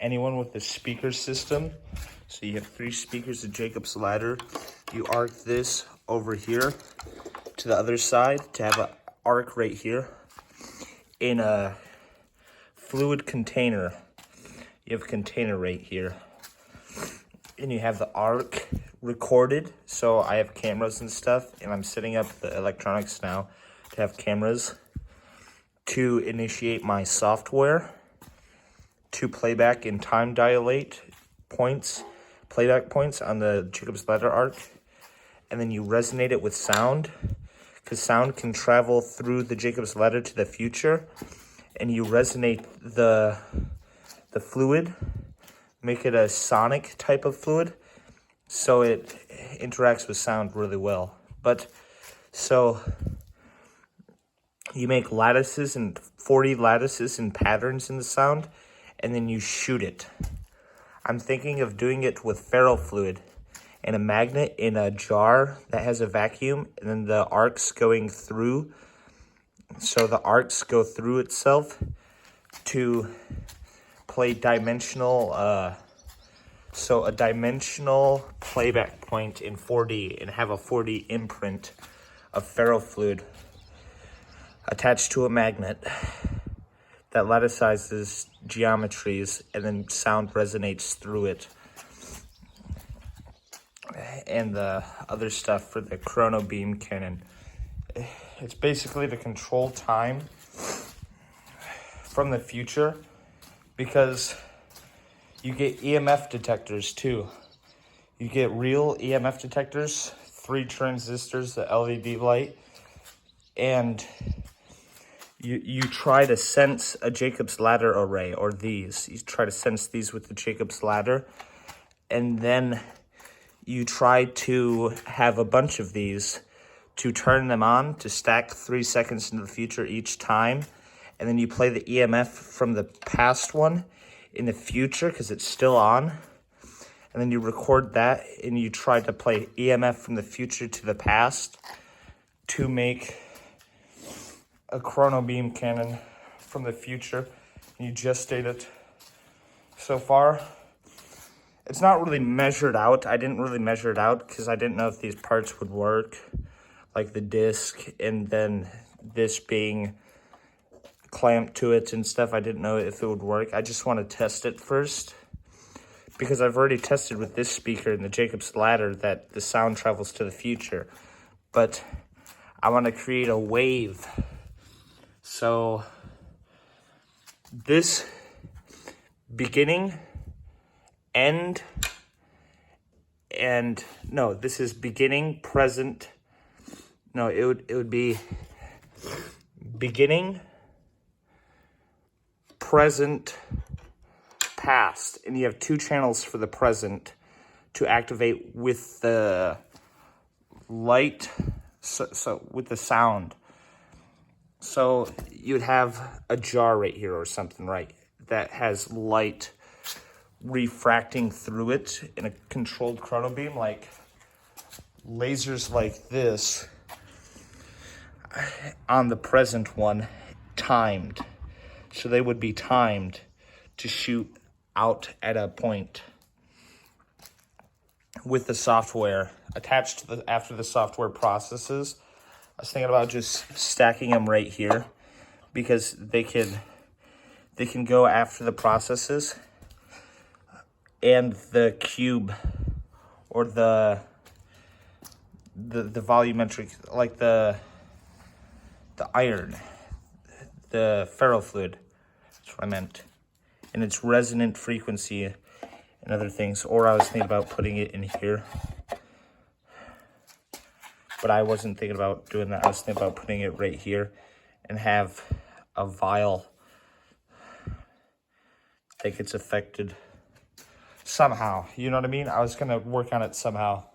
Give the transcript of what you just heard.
anyone with a speaker system. So you have 3 speakers, a Jacob's ladder. You arc this over here to the other side to have an arc right here in a fluid container. You have a container right here. And you have the arc recorded. So I have cameras and stuff, and I'm setting up the electronics now to have cameras to initiate my software to playback and time dilate points, playback points on the Jacob's ladder arc. And then you resonate it with sound, because sound can travel through the Jacob's ladder to the future. And you resonate the fluid, make it a sonic type of fluid, so it interacts with sound really well. But so you make lattices and 40 lattices and patterns in the sound, and then you shoot it. I'm thinking of doing it with ferrofluid and a magnet in a jar that has a vacuum, and then the arcs going through. So the arcs go through itself to play dimensional, so a dimensional playback point in 4D, and have a 4D imprint of ferrofluid attached to a magnet that latticizes geometries, and then sound resonates through it. And the other stuff for the Chrono beam cannon. It's basically to control time from the future, because you get EMF detectors too. You get real EMF detectors, 3 transistors, the LED light, and you try to sense a Jacob's ladder array, or these. You try to sense these with the Jacob's ladder, and then you try to have a bunch of these to turn them on, to stack 3 seconds into the future each time. And then you play the EMF from the past one in the future, because it's still on. And then you record that, and you try to play EMF from the future to the past to make a Chrono beam cannon from the future. And you gestate it. So far, it's not really measured out. I didn't really measure it out because I didn't know if these parts would work, like the disc, and then this being clamped to it and stuff. I didn't know if it would work. I just want to test it first, because I've already tested with this speaker and the Jacob's ladder that the sound travels to the future. But I want to create a wave. So this beginning, end, and no, this is beginning, present. No, it would be beginning, present, past. And you have 2 channels for the present to activate with the light, so with the sound. So you'd have a jar right here or something, right, that has light refracting through it in a controlled chrono beam, like lasers like this on the present one, timed. So they would be timed to shoot out at a point with the software attached to the, after the software processes. I was thinking about just stacking them right here, because they can go after the processes, and the cube, or the volumetric, like the iron, the ferrofluid. That's what I meant. And its resonant frequency and other things. Or I was thinking about putting it in here, but I wasn't thinking about doing that. I was thinking about putting it right here and have a vial that gets affected somehow. You know what I mean? I was gonna work on it somehow.